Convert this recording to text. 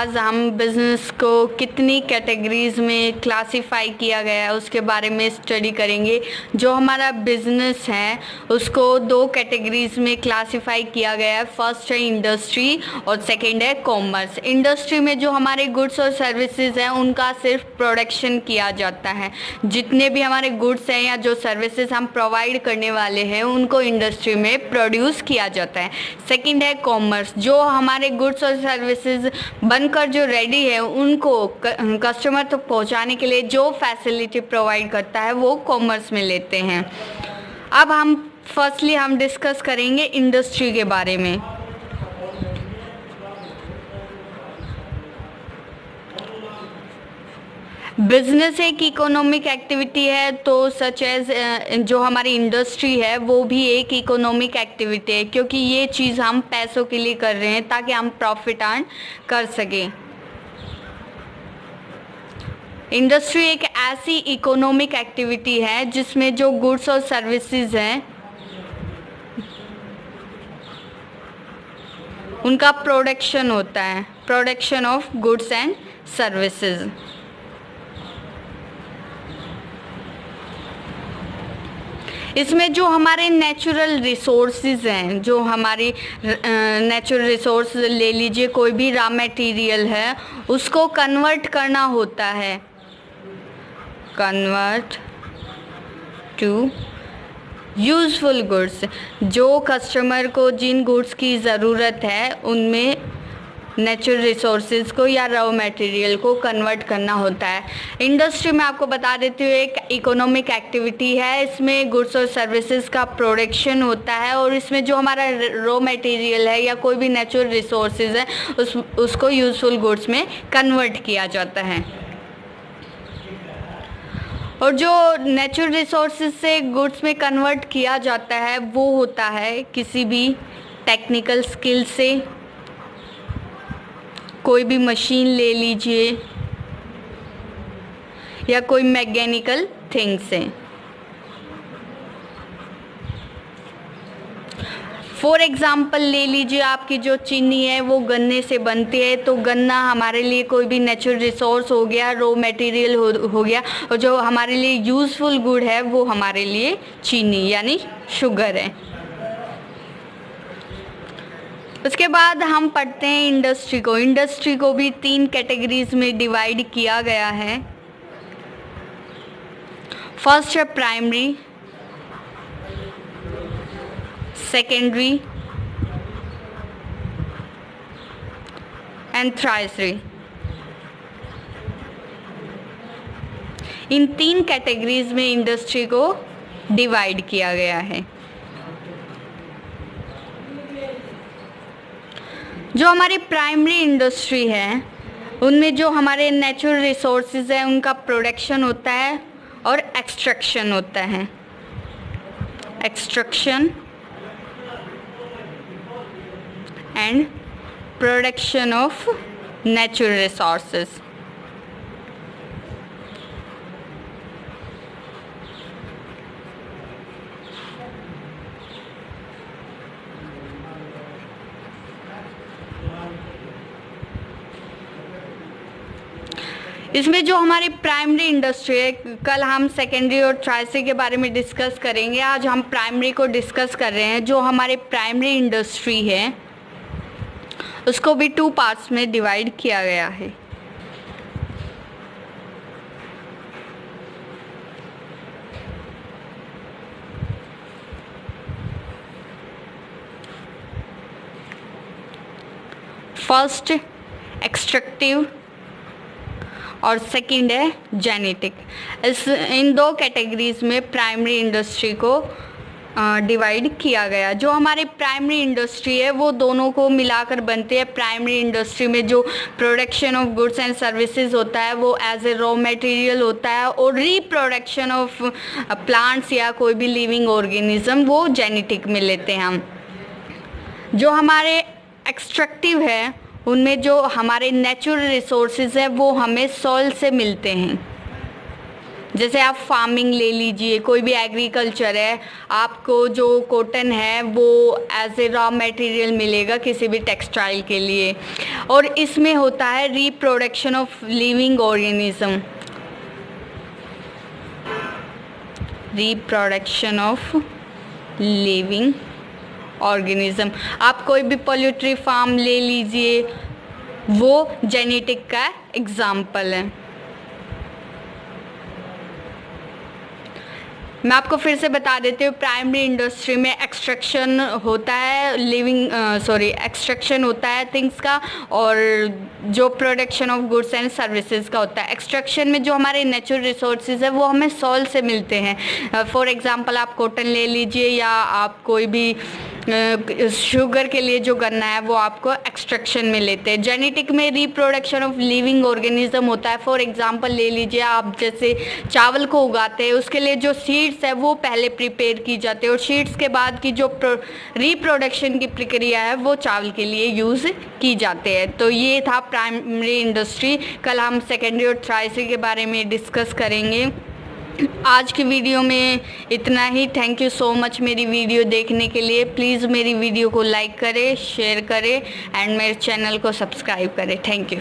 आज हम बिजनेस को कितनी कैटेगरीज में क्लासिफाई किया गया है उसके बारे में स्टडी करेंगे। जो हमारा बिजनेस है उसको दो कैटेगरीज में क्लासिफाई किया गया है। फर्स्ट है इंडस्ट्री और सेकंड है कॉमर्स। इंडस्ट्री में जो हमारे गुड्स और सर्विसेज हैं उनका सिर्फ प्रोडक्शन किया जाता है। जितने भी हमारे गुड्स हैं या जो सर्विसेज हम प्रोवाइड करने वाले हैं उनको इंडस्ट्री में प्रोड्यूस किया जाता है। सेकंड है कॉमर्स, जो हमारे गुड्स और सर्विसेज बनकर जो रेडी है उनको कस्टमर तक पहुंचाने के लिए जो फैसिलिटी प्रोवाइड करता है वो कॉमर्स में लेते हैं। अब हम डिस्कस करेंगे इंडस्ट्री के बारे में। बिजनेस एक इकोनॉमिक एक्टिविटी है, तो सच एज जो हमारी इंडस्ट्री है वो भी एक इकोनॉमिक एक्टिविटी है, क्योंकि ये चीज़ हम पैसों के लिए कर रहे हैं ताकि हम प्रॉफिट अर्न कर सकें। इंडस्ट्री एक ऐसी इकोनॉमिक एक्टिविटी है जिसमें जो गुड्स और सर्विसेज हैं उनका प्रोडक्शन होता है, production of goods and services. इसमें जो हमारे नेचुरल रिसोर्सेज हैं, जो हमारी नेचुरल रिसोर्स ले लीजिए, कोई भी रॉ मटेरियल है उसको कन्वर्ट करना होता है, कन्वर्ट टू यूज़फुल गुड्स। जो कस्टमर को जिन गुड्स की ज़रूरत है उनमें नेचुरल रिसोर्सेज को या रॉ मटेरियल को कन्वर्ट करना होता है। इंडस्ट्री में आपको बता देती हूँ एक इकोनॉमिक एक्टिविटी है। इसमें गुड्स और सर्विसेज का प्रोडक्शन होता है और इसमें जो हमारा रॉ मटेरियल है या कोई भी नेचुरल रिसोर्सेज है उसको यूज़फुल गुड्स में कन्वर्ट किया जाता है। और जो नेचुरल रिसोर्सेज से गुड्स में कन्वर्ट किया जाता है वो होता है किसी भी टेक्निकल स्किल से। कोई भी मशीन ले लीजिए या कोई मैकेनिकल थिंग से। फॉर एग्ज़ाम्पल ले लीजिए, आपकी जो चीनी है वो गन्ने से बनती है, तो गन्ना हमारे लिए कोई भी नेचुरल रिसोर्स हो गया, रॉ मटेरियल हो गया, और जो हमारे लिए यूज़फुल गुड है वो हमारे लिए चीनी यानी शुगर है। उसके बाद हम पढ़ते हैं इंडस्ट्री को। इंडस्ट्री को भी 3 कैटेगरीज में डिवाइड किया गया है। फर्स्ट है primary, secondary and tertiary. In 3 categories में इंडस्ट्री को डिवाइड किया गया है। जो हमारी प्राइमरी इंडस्ट्री है उनमें जो हमारे नेचुरल रिसोर्सेज हैं उनका प्रोडक्शन होता है और एक्सट्रैक्शन होता है। Extraction and production of natural resources. इसमें जो हमारी प्राइमरी इंडस्ट्री है, कल हम सेकेंडरी और टर्शियरी के बारे में डिस्कस करेंगे। आज हम प्राइमरी को डिस्कस कर रहे हैं। जो हमारी प्राइमरी इंडस्ट्री है उसको भी 2 पार्ट्स में डिवाइड किया गया है। फर्स्ट एक्सट्रैक्टिव और सेकंड है जेनेटिक। इन 2 कैटेगरीज में प्राइमरी इंडस्ट्री को डिवाइड किया गया। जो हमारी प्राइमरी इंडस्ट्री है वो दोनों को मिलाकर बनती है। प्राइमरी इंडस्ट्री में जो production of goods and services होता है वो एज ए रॉ मटेरियल होता है, और रिप्रोडक्शन ऑफ प्लांट्स या कोई भी लिविंग ऑर्गेनिज्म वो जेनेटिक में लेते हैं हम। जो हमारे एक्सट्रैक्टिव है उनमें जो हमारे नेचुरल रिसोर्सेज है वो हमें सॉइल से मिलते हैं। जैसे आप फार्मिंग ले लीजिए, कोई भी एग्रीकल्चर है, आपको जो कॉटन है वो एज ए रॉ मटेरियल मिलेगा किसी भी टेक्सटाइल के लिए। और इसमें होता है reproduction of living organism, reproduction of living organism. आप कोई भी पोल्ट्री फार्म ले लीजिए, वो जेनेटिक का एग्जाम्पल है। मैं आपको फिर से बता देती हूँ, प्राइमरी इंडस्ट्री में एक्सट्रैक्शन होता है एक्सट्रैक्शन होता है थिंग्स का, और जो production of goods and services का होता है। एक्सट्रैक्शन में जो हमारे नेचुरल रिसोर्सेज है वो हमें सॉइल से मिलते हैं। फॉर एग्जांपल आप कॉटन ले लीजिए, या आप कोई भी शुगर के लिए जो गन्ना है वो आपको एक्सट्रैक्शन में लेते हैं। जेनेटिक में रिप्रोडक्शन ऑफ लिविंग ऑर्गेनिज्म होता है। फॉर एग्जांपल ले लीजिए, आप जैसे चावल को उगाते हैं, उसके लिए जो सीड्स है वो पहले प्रिपेयर की जाती है, और सीड्स के बाद की जो रिप्रोडक्शन की प्रक्रिया है वो चावल के लिए यूज़ की जाते हैं। तो ये था प्राइमरी इंडस्ट्री। कल हम सेकेंडरी और टर्शियरी के बारे में डिस्कस करेंगे। आज की वीडियो में इतना ही। थैंक यू सो मच मेरी वीडियो देखने के लिए। प्लीज़ मेरी वीडियो को लाइक करें, शेयर करें एंड मेरे चैनल को सब्सक्राइब करें। Thank you.